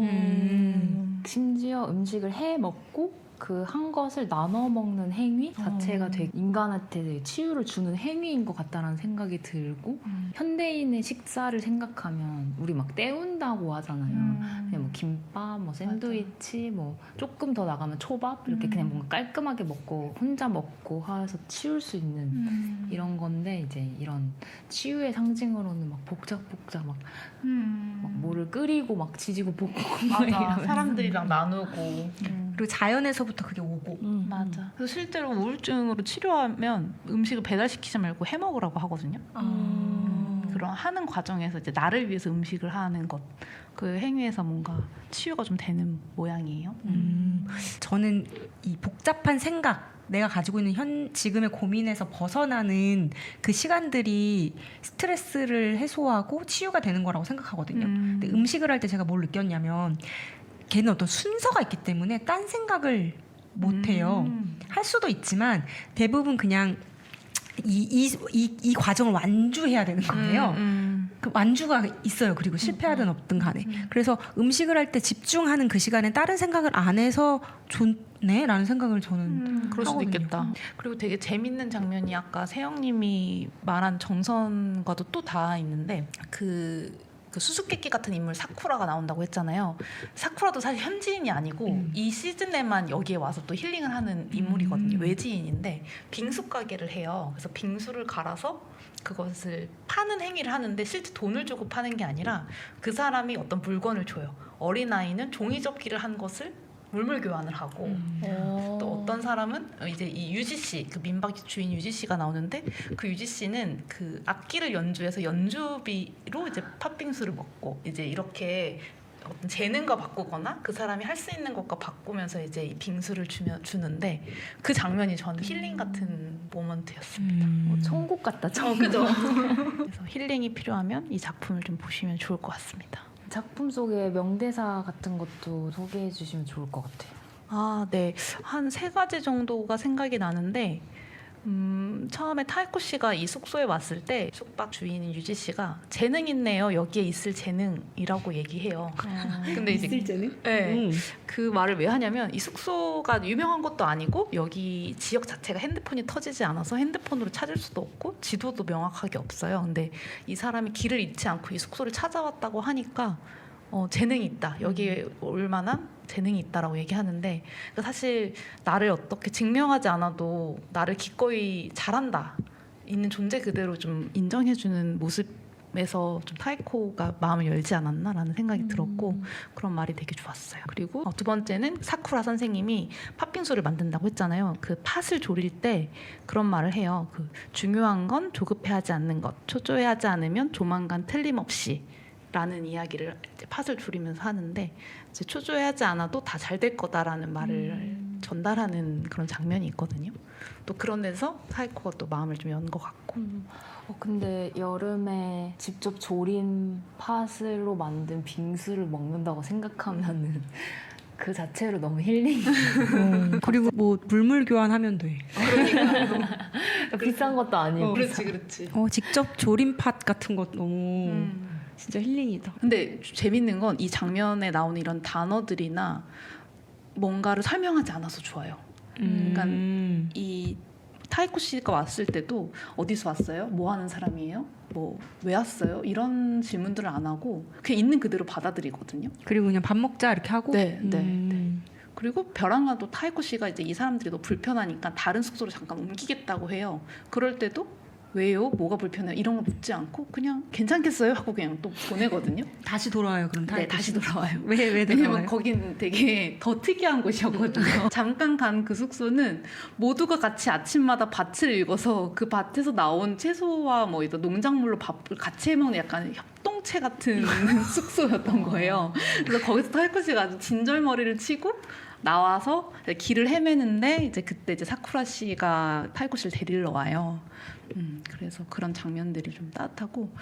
Speaker 2: 심지어 음식을 해 먹고 그 한 것을 나눠 먹는 행위 자체가 되게 인간한테 되게 치유를 주는 행위인 것 같다라는 생각이 들고 현대인의 식사를 생각하면 우리 막 때운다고 하잖아요. 그냥 뭐 김밥, 뭐 샌드위치, 뭐 조금 더 나가면 초밥 이렇게 그냥 뭔가 깔끔하게 먹고 혼자 먹고 해서 치울 수 있는 이런 건데 이제 이런 치유의 상징으로는 막 복잡복잡 막 뭐를 끓이고 막 지지고 볶고 막
Speaker 4: 맞아.
Speaker 2: 이러면서.
Speaker 4: 사람들이랑 나누고.
Speaker 3: 그리고 자연에서부터 그게 오고.
Speaker 4: 맞아. 그래서 실제로 우울증으로 치료하면 음식을 배달시키지 말고 해 먹으라고 하거든요. 그런 하는 과정에서 이제 나를 위해서 음식을 하는 것, 그 행위에서 뭔가 치유가 좀 되는 모양이에요.
Speaker 3: 저는 이 복잡한 생각, 내가 가지고 있는 지금의 고민에서 벗어나는 그 시간들이 스트레스를 해소하고 치유가 되는 거라고 생각하거든요. 근데 음식을 할 때 제가 뭘 느꼈냐면 걔는 어떤 순서가 있기 때문에 딴 생각을 못 해요. 할 수도 있지만 대부분 그냥 이 과정을 완주해야 되는 거예요. 그 완주가 있어요. 그리고 실패하든 없든 간에. 그래서 음식을 할 때 집중하는 그 시간에 다른 생각을 안 해서 좋네라는 생각을 저는
Speaker 4: 그럴 수도
Speaker 3: 하거든요.
Speaker 4: 있겠다. 그리고 되게 재밌는 장면이 아까 세영님이 말한 정선과도 또 다 있는데 그 수수께끼 같은 인물 사쿠라가 나온다고 했잖아요. 사쿠라도 사실 현지인이 아니고 이 시즌에만 여기에 와서 또 힐링을 하는 인물이거든요. 외지인인데 빙수 가게를 해요. 그래서 빙수를 갈아서 그것을 파는 행위를 하는데 실제 돈을 주고 파는 게 아니라 그 사람이 어떤 물건을 줘요. 어린아이는 종이접기를 한 것을 물물 교환을 하고 또 어떤 사람은 이제 이 유지 씨, 그 민박 주인 유지 씨가 나오는데 그 유지 씨는 그 악기를 연주해서 연주비로 이제 팥빙수를 먹고 이제 이렇게 어떤 재능과 바꾸거나 그 사람이 할 수 있는 것과 바꾸면서 이제 이 빙수를 주는데 그 장면이 저는 힐링 같은 모먼트였습니다.
Speaker 2: 천국 같다. 천국.
Speaker 4: 그죠? 그래서 힐링이 필요하면 이 작품을 좀 보시면 좋을 것 같습니다.
Speaker 2: 작품 속에 명대사 같은 것도 소개해 주시면 좋을 것 같아요.
Speaker 4: 아, 네. 한 3가지 정도가 생각이 나는데 처음에 타이코 씨가 이 숙소에 왔을 때 숙박 주인인 유지 씨가 재능 있네요. 여기에 있을 재능이라고 얘기해요. 근데 이제
Speaker 3: 있을 때는?
Speaker 4: 네. 그 말을 왜 하냐면 이 숙소가 유명한 것도 아니고 여기 지역 자체가 핸드폰이 터지지 않아서 핸드폰으로 찾을 수도 없고 지도도 명확하게 없어요. 근데 이 사람이 길을 잃지 않고 이 숙소를 찾아왔다고 하니까 재능이 있다. 여기에 올 만한 재능이 있다라고 얘기하는데 그러니까 사실 나를 어떻게 증명하지 않아도 나를 기꺼이 잘한다. 있는 존재 그대로 좀 인정해주는 모습에서 좀 타이코가 마음을 열지 않았나라는 생각이 들었고 그런 말이 되게 좋았어요. 그리고 두 번째는 사쿠라 선생님이 팥빙수를 만든다고 했잖아요. 그 팥을 졸일 때 그런 말을 해요. 그 중요한 건 조급해하지 않는 것, 초조해하지 않으면 조만간 틀림없이 라는 이야기를 이제 팥을 졸이면서 하는데 이제 초조해하지 않아도 다 잘 될 거다라는 말을 전달하는 그런 장면이 있거든요. 또 그런 데서 타이코가 또 마음을 좀 연 것 같고.
Speaker 2: 근데 여름에 직접 졸인 팥으로 만든 빙수를 먹는다고 생각하면은 그 자체로 너무 힐링이.
Speaker 3: 그리고 뭐 물물 교환하면 돼.
Speaker 2: 비싼 것도 아니고.
Speaker 4: 그렇지.
Speaker 3: 직접 조림 팥 같은 것 너무 진짜 힐링이다.
Speaker 4: 근데 재밌는 건 이 장면에 나오는 이런 단어들이나 뭔가를 설명하지 않아서 좋아요. 그러니까 이 타이코 씨가 왔을 때도 어디서 왔어요? 뭐 하는 사람이에요? 뭐 왜 왔어요? 이런 질문들을 안 하고 그냥 있는 그대로 받아들이거든요.
Speaker 3: 그리고 그냥 밥 먹자 이렇게 하고.
Speaker 4: 네. 그리고 벼랑아도 타이코 씨가 이제 이 사람들이 너무 불편하니까 다른 숙소로 잠깐 옮기겠다고 해요. 그럴 때도 왜요? 뭐가 불편해요? 이런 거 묻지 않고 그냥 괜찮겠어요? 하고 그냥 또 보내거든요.
Speaker 3: 다시 돌아와요. 그럼
Speaker 4: 네, 다시 돌아와요.
Speaker 3: 왜
Speaker 4: 왜냐면
Speaker 3: 돌아와요?
Speaker 4: 거긴 되게 더 특이한 곳이었거든요. 잠깐 간 그 숙소는 모두가 같이 아침마다 밭을 읽어서 그 밭에서 나온 채소와 뭐 이런 농작물로 밥을 같이 해먹는 약간 협동체 같은 숙소였던 거예요. 그래서 거기서 타이코 씨가 아주 진절머리를 치고 나와서 길을 헤매는데 이제 그때 이제 사쿠라 씨가 타이코 씨를 데리러 와요. 그래서 그런 장면들이 좀 따뜻하고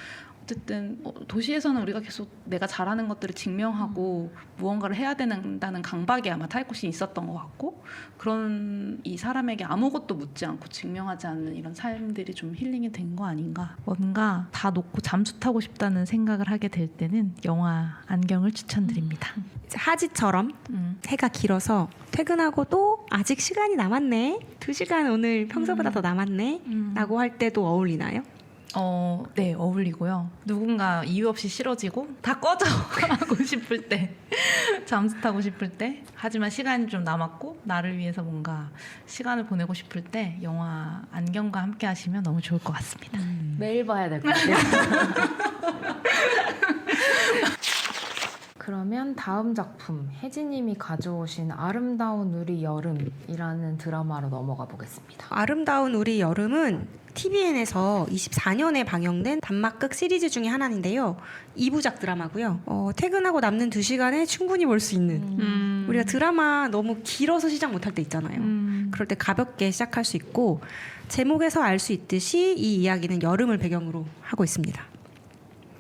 Speaker 4: 어쨌든 도시에서는 우리가 계속 내가 잘하는 것들을 증명하고 무언가를 해야 된다는 강박이 아마 타이코신이 있었던 것 같고, 그런 이 사람에게 아무것도 묻지 않고 증명하지 않는 이런 삶들이 좀 힐링이 된 거 아닌가. 뭔가 다 놓고 잠수 타고 싶다는 생각을 하게 될 때는 영화 안경을 추천드립니다.
Speaker 3: 이제 하지처럼 해가 길어서 퇴근하고도 아직 시간이 남았네, 2시간 오늘 평소보다 더 남았네 라고 할 때도 어울리나요?
Speaker 4: 네, 어울리고요. 누군가 이유 없이 싫어지고 다 꺼져 하고 싶을 때, 잠수 타고 싶을 때, 하지만 시간이 좀 남았고 나를 위해서 뭔가 시간을 보내고 싶을 때 영화 안경과 함께 하시면 너무 좋을 것 같습니다.
Speaker 2: 매일 봐야 될 것 같아요. 그러면 다음 작품, 혜진님이 가져오신 아름다운 우리 여름이라는 드라마로 넘어가 보겠습니다.
Speaker 3: 아름다운 우리 여름은 TVN에서 24년에 방영된 단막극 시리즈 중에 하나인데요. 2부작 드라마고요. 퇴근하고 남는 2시간에 충분히 볼 수 있는, 우리가 드라마 너무 길어서 시작 못할 때 있잖아요. 그럴 때 가볍게 시작할 수 있고, 제목에서 알 수 있듯이 이 이야기는 여름을 배경으로 하고 있습니다.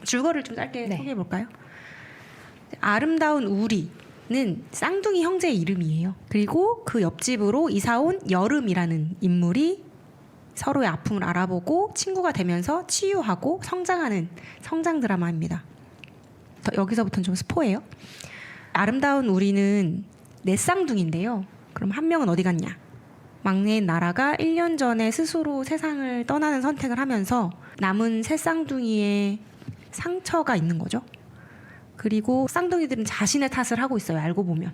Speaker 3: 줄거리를 좀 짧게
Speaker 2: 네.
Speaker 3: 소개해 볼까요? 아름다운 우리는 쌍둥이 형제의 이름이에요. 그리고 그 옆집으로 이사온 여름이라는 인물이 서로의 아픔을 알아보고 친구가 되면서 치유하고 성장하는 성장 드라마입니다. 여기서부터는 좀 스포예요. 아름다운 우리는 네 쌍둥이인데요. 그럼 한 명은 어디 갔냐? 막내인 나라가 1년 전에 스스로 세상을 떠나는 선택을 하면서 남은 세 쌍둥이의 상처가 있는 거죠. 그리고 쌍둥이들은 자신의 탓을 하고 있어요, 알고 보면.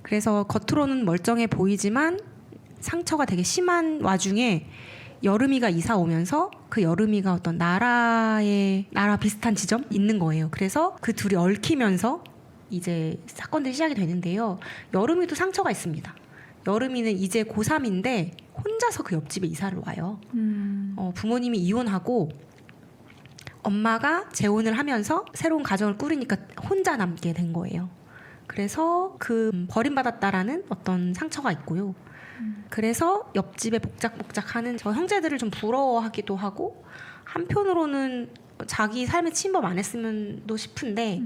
Speaker 3: 그래서 겉으로는 멀쩡해 보이지만 상처가 되게 심한 와중에 여름이가 이사 오면서 그 여름이가 어떤 나라 비슷한 지점 있는 거예요. 그래서 그 둘이 얽히면서 이제 사건들이 시작이 되는데요. 여름이도 상처가 있습니다. 여름이는 이제 고3인데 혼자서 그 옆집에 이사를 와요. 부모님이 이혼하고 엄마가 재혼을 하면서 새로운 가정을 꾸리니까 혼자 남게 된 거예요. 그래서 그 버림받았다라는 어떤 상처가 있고요. 그래서 옆집에 복작복작하는 저 형제들을 좀 부러워하기도 하고, 한편으로는 자기 삶에 침범 안 했으면도 싶은데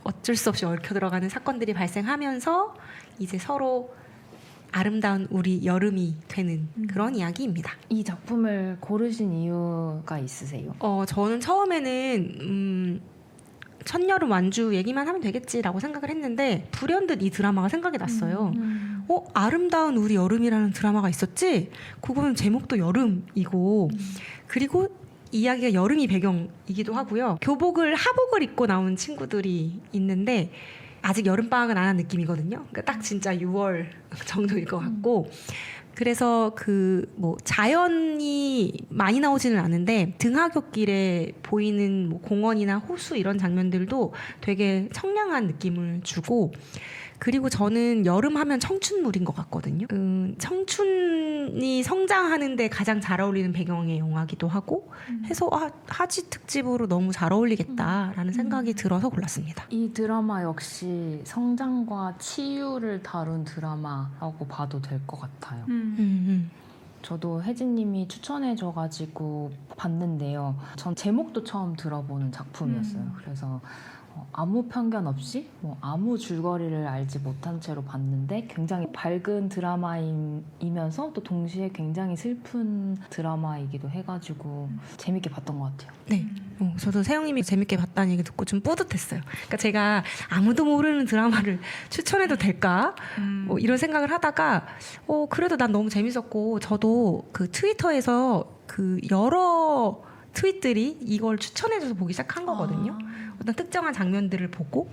Speaker 3: 어쩔 수 없이 얽혀 들어가는 사건들이 발생하면서 이제 서로 아름다운 우리 여름이 되는 그런 이야기입니다.
Speaker 2: 이 작품을 고르신 이유가 있으세요?
Speaker 3: 저는 처음에는 첫여름 완주 얘기만 하면 되겠지라고 생각을 했는데 불현듯 이 드라마가 생각이 났어요. 아름다운 우리 여름이라는 드라마가 있었지? 그거는 제목도 여름이고, 그리고 이야기가 여름이 배경이기도 하고요. 하복을 입고 나온 친구들이 있는데 아직 여름방학은 안 한 느낌이거든요. 그러니까 딱 진짜 6월 정도일 것 같고, 그래서 자연이 많이 나오지는 않은데 등하굣길에 보이는 공원이나 호수 이런 장면들도 되게 청량한 느낌을 주고, 그리고 저는 여름 하면 청춘물인 것 같거든요. 청춘이 성장하는데 가장 잘 어울리는 배경의 영화기도 하고 해서 하지 특집으로 너무 잘 어울리겠다라는 생각이 들어서 골랐습니다.
Speaker 2: 이 드라마 역시 성장과 치유를 다룬 드라마라고 봐도 될 것 같아요. 저도 혜진님이 추천해줘가지고 봤는데요. 전 제목도 처음 들어보는 작품이었어요. 그래서 아무 편견 없이 아무 줄거리를 알지 못한 채로 봤는데 굉장히 밝은 드라마이면서 또 동시에 굉장히 슬픈 드라마이기도 해가지고 재밌게 봤던 것 같아요.
Speaker 3: 네, 저도 세영님이 재밌게 봤다는 얘기 듣고 좀 뿌듯했어요. 그러니까 제가 아무도 모르는 드라마를 추천해도 될까? 이런 생각을 하다가 그래도 난 너무 재밌었고, 저도 그 트위터에서 그 여러 트윗들이 이걸 추천해줘서 보기 시작한 거거든요. 어떤 특정한 장면들을 보고,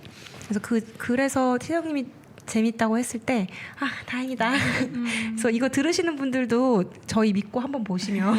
Speaker 3: 그래서 세영님이 재밌다고 했을 때 다행이다. 그래서 이거 들으시는 분들도 저희 믿고 한번 보시면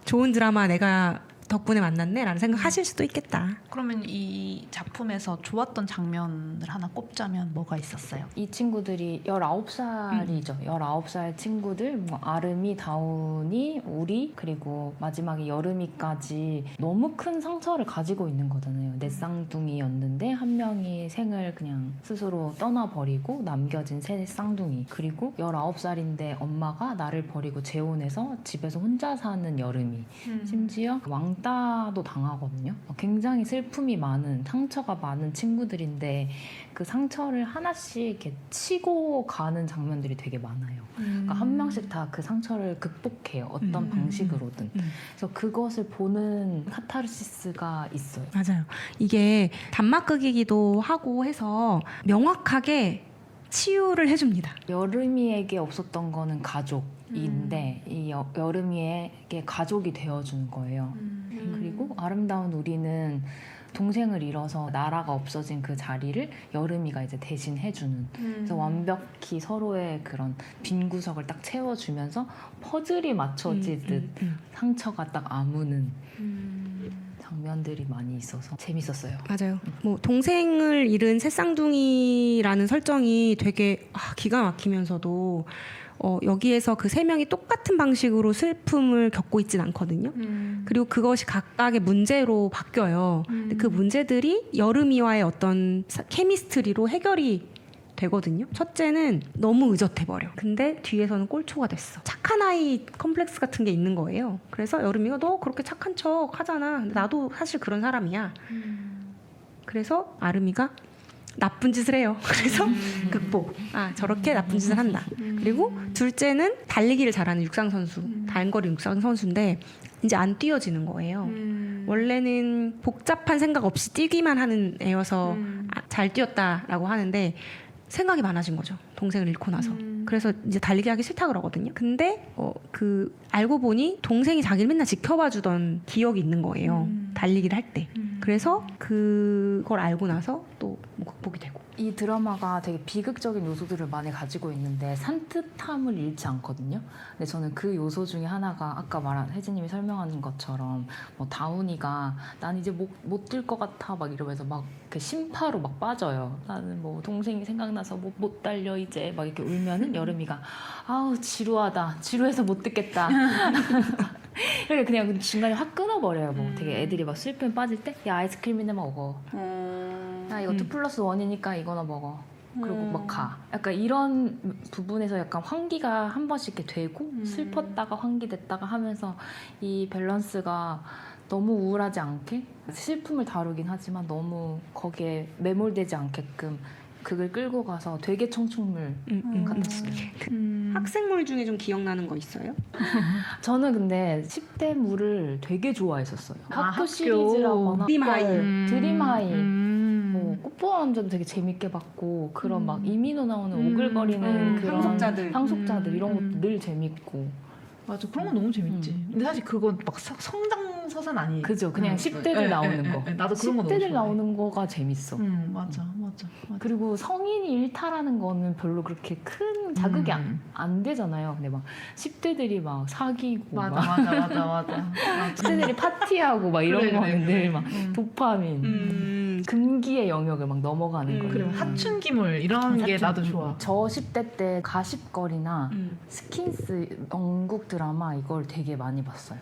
Speaker 3: 좋은 드라마 내가 덕분에 만났네라는 생각하실 수도 있겠다.
Speaker 4: 그러면 이 작품에서 좋았던 장면을 하나 꼽자면 뭐가 있었어요?
Speaker 2: 이 친구들이 19살이죠. 19살 친구들, 아름이, 다운이, 우리, 그리고 마지막에 여름이까지 너무 큰 상처를 가지고 있는 거잖아요. 네 쌍둥이였는데 한 명이 생을 그냥 스스로 떠나버리고 남겨진 세 쌍둥이. 그리고 19살인데 엄마가 나를 버리고 재혼해서 집에서 혼자 사는 여름이. 심지어 왕 왕따도 당하거든요. 굉장히 슬픔이 많은, 상처가 많은 친구들인데 그 상처를 하나씩 이렇게 치고 가는 장면들이 되게 많아요. 그러니까 한 명씩 다 그 상처를 극복해요. 어떤 방식으로든. 그래서 그것을 보는 카타르시스가 있어요.
Speaker 3: 맞아요. 이게 단막극이기도 하고 해서 명확하게 치유를 해줍니다.
Speaker 2: 여름이에게 없었던 거는 가족인데 이 여름이에게 가족이 되어주는 거예요. 그리고 아름다운 우리는 동생을 잃어서 나라가 없어진 그 자리를 여름이가 이제 대신 해주는. 그래서 완벽히 서로의 그런 빈 구석을 딱 채워주면서 퍼즐이 맞춰지듯 상처가 딱 아무는 장면들이 많이 있어서 재밌었어요.
Speaker 3: 맞아요. 뭐 동생을 잃은 새쌍둥이라는 설정이 되게 기가 막히면서도 여기에서 그 세 명이 똑같은 방식으로 슬픔을 겪고 있진 않거든요. 그리고 그것이 각각의 문제로 바뀌어요. 근데 그 문제들이 여름이와의 어떤 케미스트리로 해결이 되거든요. 첫째는 너무 의젓해버려. 근데 뒤에서는 꼴초가 됐어. 착한 아이 컴플렉스 같은 게 있는 거예요. 그래서 여름이가 너 그렇게 착한 척 하잖아. 근데 나도 사실 그런 사람이야. 그래서 아름이가 나쁜 짓을 해요. 그래서 극복. 저렇게 나쁜 짓을 한다. 그리고 둘째는 달리기를 잘하는 육상 선수, 단거리 육상 선수인데 이제 안 뛰어지는 거예요. 원래는 복잡한 생각 없이 뛰기만 하는 애여서 잘 뛰었다라고 하는데 생각이 많아진 거죠. 동생을 잃고 나서. 그래서 이제 달리기 하기 싫다 그러거든요. 근데 알고 보니 동생이 자기를 맨날 지켜봐 주던 기억이 있는 거예요. 달리기를 할 때. 그래서 그걸 알고 나서 또 극복이 되고.
Speaker 2: 이 드라마가 되게 비극적인 요소들을 많이 가지고 있는데 산뜻함을 잃지 않거든요. 근데 저는 그 요소 중에 하나가 아까 말한 혜진님이 설명하는 것처럼 뭐 다운이가 난 이제 못 뛸 것 같아 막 이러면서 막 그 심파로 막 빠져요. 나는 뭐 동생이 생각나서 못 달려 이제 막 이렇게 울면은 여름이가 아우 지루하다. 지루해서 못 듣겠다. 이렇게 그냥 중간에 확 끊어버려요. 뭐 되게 애들이 막 슬픔에 빠질 때 야 아이스크림이나 먹어. 야 이거 2+1이니까 이거나 먹어. 그리고 막 가. 약간 이런 부분에서 약간 환기가 한 번씩 이렇게 되고 슬펐다가 환기됐다가 하면서 이 밸런스가 너무 우울하지 않게 슬픔을 다루긴 하지만 너무 거기에 매몰되지 않게끔 그걸 끌고 가서 되게 청춘물 같았어요.
Speaker 3: 학생물 중에 좀 기억나는 거 있어요?
Speaker 2: 저는 근데 10대 물을 되게 좋아했었어요. 학교
Speaker 4: 학교.
Speaker 2: 시리즈라거나
Speaker 3: 드림하이.
Speaker 2: 드림하이 뭐 꽃보다 남자도 되게 재밌게 봤고 그런 막 이민호 나오는 오글거리는 그런 상속자들 이런 것도 늘 재밌고
Speaker 5: 맞아, 그런 건 너무 재밌지. 근데 사실 그건 막 성장 서사는 아니에요.
Speaker 2: 그죠 그냥 10대들 나오는 거
Speaker 5: 나도 그런 거 너무
Speaker 2: 10대들
Speaker 5: 좋아해.
Speaker 2: 나오는 거가 재밌어.
Speaker 5: 맞아.
Speaker 2: 그리고 성인이 일탈하는 거는 별로 그렇게 큰 자극이 안 되잖아요. 근데 막 10대들이 막 사귀고 막
Speaker 5: 맞아.
Speaker 2: 10대들이 파티하고 막 이런
Speaker 5: 그래,
Speaker 2: 거는
Speaker 5: 그래.
Speaker 2: 늘 막 도파민 금기의 영역을 막 넘어가는 거예요.
Speaker 5: 그리고 사춘기물 이런 게 나도 좋아.
Speaker 2: 저 10대 때 가십걸이나 스킨스 영국 드라마 이걸 되게 많이 봤어요.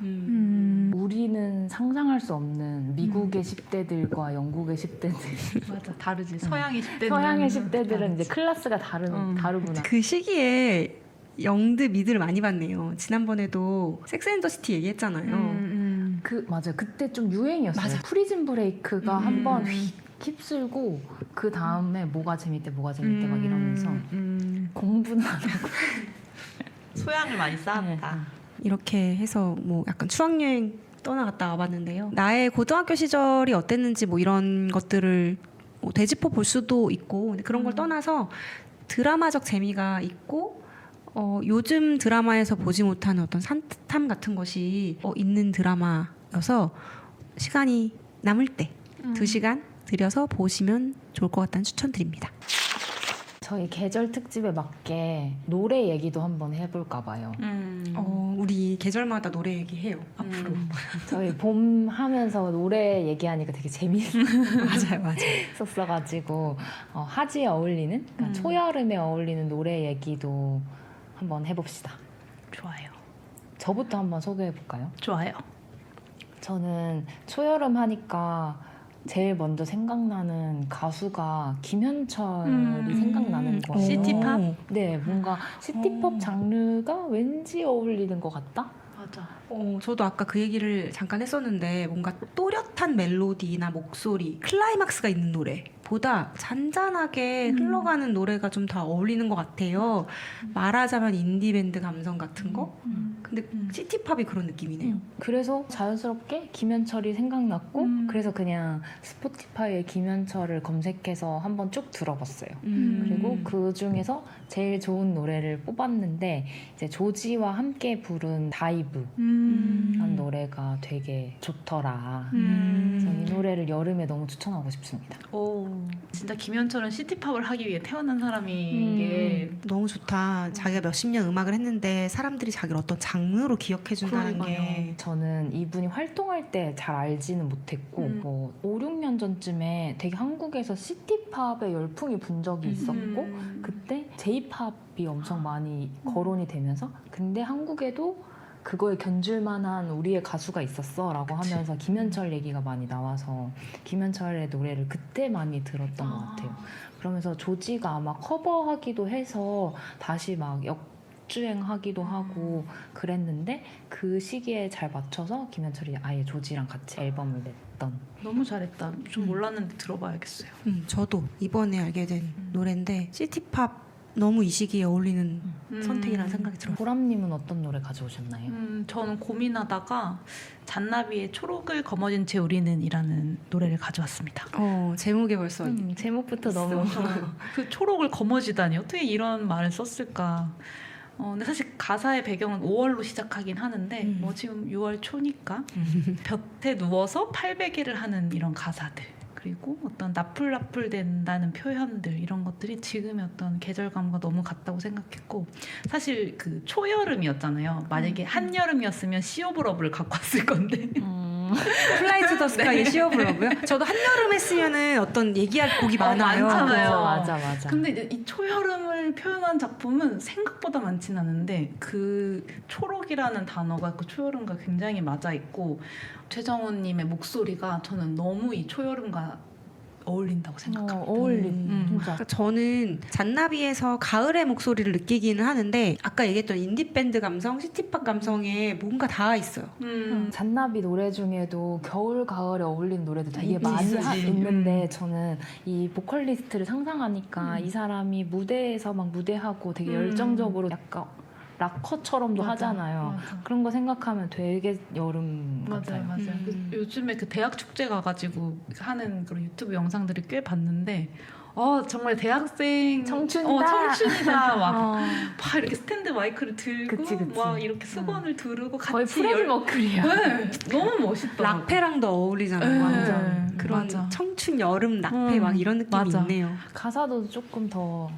Speaker 2: 우리는 상상할 수 없는 미국의 10대들과 영국의 10대들.
Speaker 5: 맞아, 다르지. 서양의 10대는
Speaker 2: 서양의 10대들은 이제 클래스가 다르구나.
Speaker 3: 그 시기에 영드 미드를 많이 봤네요. 지난번에도 섹스 앤 더 시티 얘기했잖아요.
Speaker 2: 맞아요. 그때 좀 유행이었어요. 프리즌 브레이크가 한번 휩쓸고 그 다음에 뭐가 재밌대 막 이러면서 공부는 안 하고
Speaker 5: 소양을 많이 쌓았다.
Speaker 3: 이렇게 해서 뭐 약간 추억여행 떠나갔다 와봤는데요. 나의 고등학교 시절이 어땠는지 뭐 이런 것들을 뭐 되짚어 볼 수도 있고 근데 그런 걸 떠나서 드라마적 재미가 있고 요즘 드라마에서 보지 못하는 어떤 산뜻함 같은 것이 있는 드라마여서 시간이 남을 때 2시간 들여서 보시면 좋을 것 같다는 추천드립니다.
Speaker 2: 저희 계절 특집에 맞게 노래 얘기도 한번 해볼까 봐요.
Speaker 3: 우리 계절마다 노래 얘기해요. 앞으로.
Speaker 2: 저희 봄 하면서 노래 얘기하니까 되게
Speaker 3: 맞아요.
Speaker 2: 재밌었어가지고 하지에 어울리는 그러니까 초여름에 어울리는 노래 얘기도 한번 해봅시다.
Speaker 5: 좋아요.
Speaker 2: 저부터 한번 소개해볼까요?
Speaker 5: 좋아요.
Speaker 2: 저는 초여름 하니까 제일 먼저 생각나는 가수가 김현철이 생각나는 거예요.
Speaker 5: 시티팝?
Speaker 2: 네, 뭔가 시티팝 장르가 왠지 어울리는 것 같다?
Speaker 5: 맞아.
Speaker 3: 저도 아까 그 얘기를 잠깐 했었는데 뭔가 또렷한 멜로디나 목소리, 클라이막스가 있는 노래보다 잔잔하게 흘러가는 노래가 좀 더 어울리는 것 같아요. 말하자면 인디밴드 감성 같은 거? 근데 시티팝이 그런 느낌이네요.
Speaker 2: 그래서 자연스럽게 김현철이 생각났고 그래서 그냥 스포티파이에 김현철을 검색해서 한번 쭉 들어봤어요. 그리고 그 중에서 제일 좋은 노래를 뽑았는데 이제 조지와 함께 부른 다이브 라는 노래가 되게 좋더라. 그래서 이 노래를 여름에 너무 추천하고 싶습니다.
Speaker 4: 진짜 김현철은 시티팝을 하기 위해 태어난 사람인 게
Speaker 3: 너무 좋다. 자기가 몇십 년 음악을 했는데 사람들이 자기를 어떤 장르로 기억해준다는 게.
Speaker 2: 저는 이분이 활동할 때 잘 알지는 못했고 뭐 5, 6년 전쯤에 되게 한국에서 시티팝의 열풍이 분 적이 있었고 그때 J-팝이 엄청 많이 거론이 되면서 근데 한국에도 그거에 견줄 만한 우리의 가수가 있었어 라고 하면서 김현철 얘기가 많이 나와서 김현철의 노래를 그때 많이 들었던 것 같아요. 그러면서 조지가 아마 커버하기도 해서 다시 막 역주행하기도 하고 그랬는데 그 시기에 잘 맞춰서 김현철이 아예 조지랑 같이 앨범을 냈던.
Speaker 4: 너무 잘했다. 좀 몰랐는데 들어봐야겠어요.
Speaker 3: 저도 이번에 알게 된 노래인데 시티팝 너무 이 시기에 어울리는 선택이라는 생각이 들어요.
Speaker 2: 보람님은 어떤 노래 가져오셨나요?
Speaker 4: 저는 고민하다가 잔나비의 초록을 거머쥔 채 우리는 이라는 노래를 가져왔습니다.
Speaker 3: 제목이 벌써
Speaker 2: 제목부터 너무
Speaker 4: 그 초록을 거머쥐다니 어떻게 이런 말을 썼을까. 근데 사실 가사의 배경은 5월로 시작하긴 하는데 뭐 지금 6월 초니까 볕에 누워서 팔베개를 하는 이런 가사들 그리고 어떤 나풀나풀 된다는 표현들 이런 것들이 지금의 어떤 계절감과 너무 같다고 생각했고 사실 그 초여름이었잖아요. 만약에 한여름이었으면 시 오브 러브를 갖고 왔을 건데
Speaker 3: 플라이 투 더 스카이의 시 오브 러브요? 저도 한여름 했으면은 어떤 얘기할 곡이 많아요.
Speaker 4: 많잖아요.
Speaker 2: 맞아.
Speaker 4: 근데 이제 이 초여름을 표현한 작품은 생각보다 많진 않은데 그 초록이라는 단어가 그 초여름과 굉장히 맞아 있고 최정훈님의 목소리가 저는 너무 이 초여름과 어울린다고 생각합니다.
Speaker 2: 진짜.
Speaker 3: 그러니까 저는 잔나비에서 가을의 목소리를 느끼기는 하는데 아까 얘기했던 인디밴드 감성, 시티팝 감성에 뭔가 다 있어요.
Speaker 2: 잔나비 노래 중에도 겨울 가을에 어울리는 노래도 되게 많이
Speaker 4: 있지.
Speaker 2: 있는데 저는 이 보컬리스트를 상상하니까 이 사람이 무대에서 막 무대하고 되게 열정적으로 약간 락커처럼도 하잖아요.
Speaker 4: 맞아.
Speaker 2: 그런 거 생각하면 되게 여름 같아요.
Speaker 4: 맞아요. 요즘에 그 대학 축제 가가지고 하는 그런 유튜브 영상들을 꽤 봤는데 정말 대학생
Speaker 2: 청춘이다.
Speaker 4: 청춘이다 막 이렇게 스탠드 마이크를 들고
Speaker 2: 그치.
Speaker 4: 막 이렇게 수건을 두르고 같이
Speaker 2: 거의 프레디 머큐리야.
Speaker 4: 네, 너무 멋있다.
Speaker 3: 락페랑도 어울리잖아요.
Speaker 4: 네,
Speaker 3: 완전 그런
Speaker 4: 맞아.
Speaker 3: 청춘 여름 락페 막 이런 느낌이
Speaker 4: 맞아.
Speaker 3: 있네요.
Speaker 2: 가사도 조금 더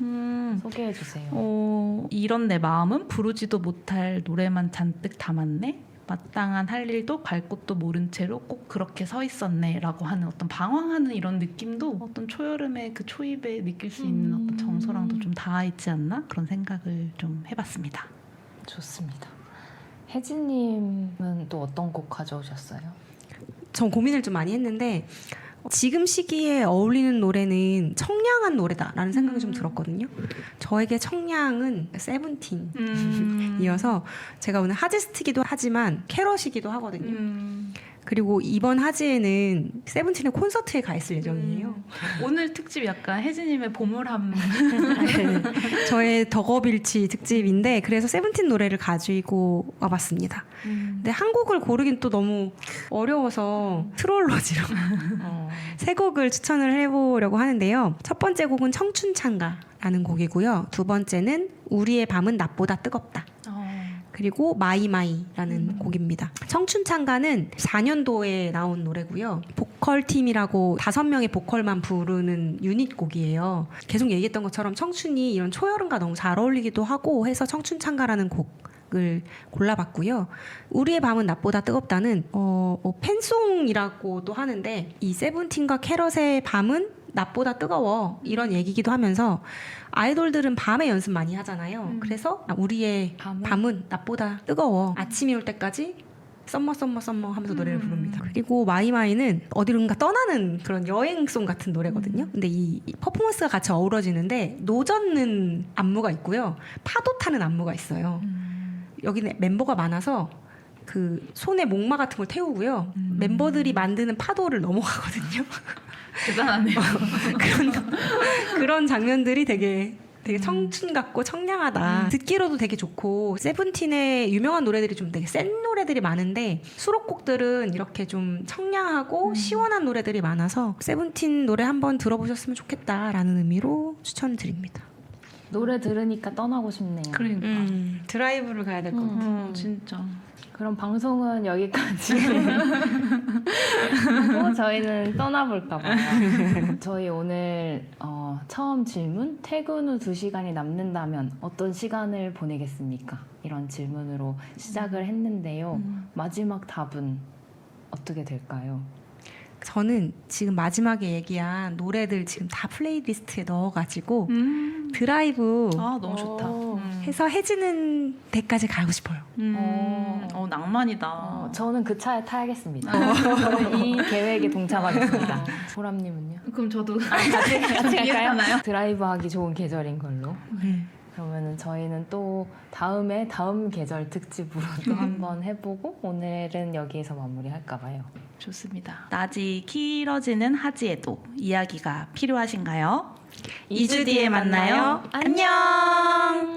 Speaker 2: 소개해 주세요.
Speaker 4: 이런 내 마음은 부르지도 못할 노래만 잔뜩 담았네. 마땅한 할 일도 갈 곳도 모른 채로 꼭 그렇게 서 있었네 라고 하는 어떤 방황하는 이런 느낌도 어떤 초여름의 그 초입에 느낄 수 있는 어떤 정서랑도 좀 닿아 있지 않나 그런 생각을 좀 해봤습니다.
Speaker 2: 좋습니다. 혜진님은 또 어떤 곡 가져오셨어요?
Speaker 3: 전 고민을 좀 많이 했는데 지금 시기에 어울리는 노래는 청량한 노래다라는 생각이 좀 들었거든요. 저에게 청량은 세븐틴이어서 제가 오늘 하지스트기도 하지만 캐럿이기도 하거든요. 그리고 이번 하지에는 세븐틴의 콘서트에 가 있을 예정이에요.
Speaker 4: 오늘 특집 약간 혜진님의 보물함.
Speaker 3: 저의 덕업일치 특집인데 그래서 세븐틴 노래를 가지고 와봤습니다. 근데 한 곡을 고르긴 또 너무 어려워서 트롤러지로 세 곡을 추천을 해보려고 하는데요. 첫 번째 곡은 청춘찬가라는 곡이고요. 두 번째는 우리의 밤은 낮보다 뜨겁다. 그리고 마이마이라는 곡입니다. 청춘찬가는 4년도에 나온 노래고요. 보컬팀이라고 5명의 보컬만 부르는 유닛 곡이에요. 계속 얘기했던 것처럼 청춘이 이런 초여름과 너무 잘 어울리기도 하고 해서 청춘찬가라는 곡을 골라봤고요. 우리의 밤은 낮보다 뜨겁다는 팬송이라고도 하는데 이 세븐틴과 캐럿의 밤은 낮보다 뜨거워 이런 얘기기도 하면서 아이돌들은 밤에 연습 많이 하잖아요. 그래서 우리의 밤은 낮보다 뜨거워 아침이 올 때까지 썸머 하면서 노래를 부릅니다. 그리고 마이마이는 어디론가 떠나는 그런 여행송 같은 노래거든요. 근데 이 퍼포먼스가 같이 어우러지는데 노젓는 안무가 있고요. 파도 타는 안무가 있어요. 여기는 멤버가 많아서 그 손에 목마 같은 걸 태우고요. 멤버들이 만드는 파도를 넘어가거든요.
Speaker 4: 대단하네요.
Speaker 3: 그런 장면들이 되게 청춘 같고 청량하다. 듣기로도 되게 좋고 세븐틴의 유명한 노래들이 좀 되게 센 노래들이 많은데 수록곡들은 이렇게 좀 청량하고 시원한 노래들이 많아서 세븐틴 노래 한번 들어보셨으면 좋겠다라는 의미로 추천드립니다.
Speaker 2: 노래 들으니까 떠나고 싶네요.
Speaker 4: 그러니까.
Speaker 3: 드라이브를 가야 될 것 같아요.
Speaker 4: 진짜.
Speaker 2: 그럼 방송은 여기까지 하고 저희는 떠나볼까 봐요. 저희 오늘 처음 질문, 퇴근 후 2시간이 남는다면 어떤 시간을 보내겠습니까? 이런 질문으로 시작을 했는데요. 마지막 답은 어떻게 될까요?
Speaker 3: 저는 지금 마지막에 얘기한 노래들 지금 다 플레이리스트에 넣어가지고 드라이브
Speaker 4: 아 너무 좋다.
Speaker 3: 해서 해지는 데까지 가고 싶어요.
Speaker 4: 낭만이다.
Speaker 2: 저는 그 차에 타야겠습니다. 저는 이 계획에 동참하겠습니다. 보람님은요?
Speaker 5: 그럼 저도
Speaker 2: 같이 갈까요?
Speaker 4: 비슷하나요?
Speaker 2: 드라이브 하기 좋은 계절인 걸로. 그러면은 저희는 또 다음 계절 특집으로 또 한번 해보고 오늘은 여기에서 마무리할까 봐요.
Speaker 4: 좋습니다. 낮이 길어지는 하지에도 이야기가 필요하신가요? 2주 뒤에 만나요. 안녕.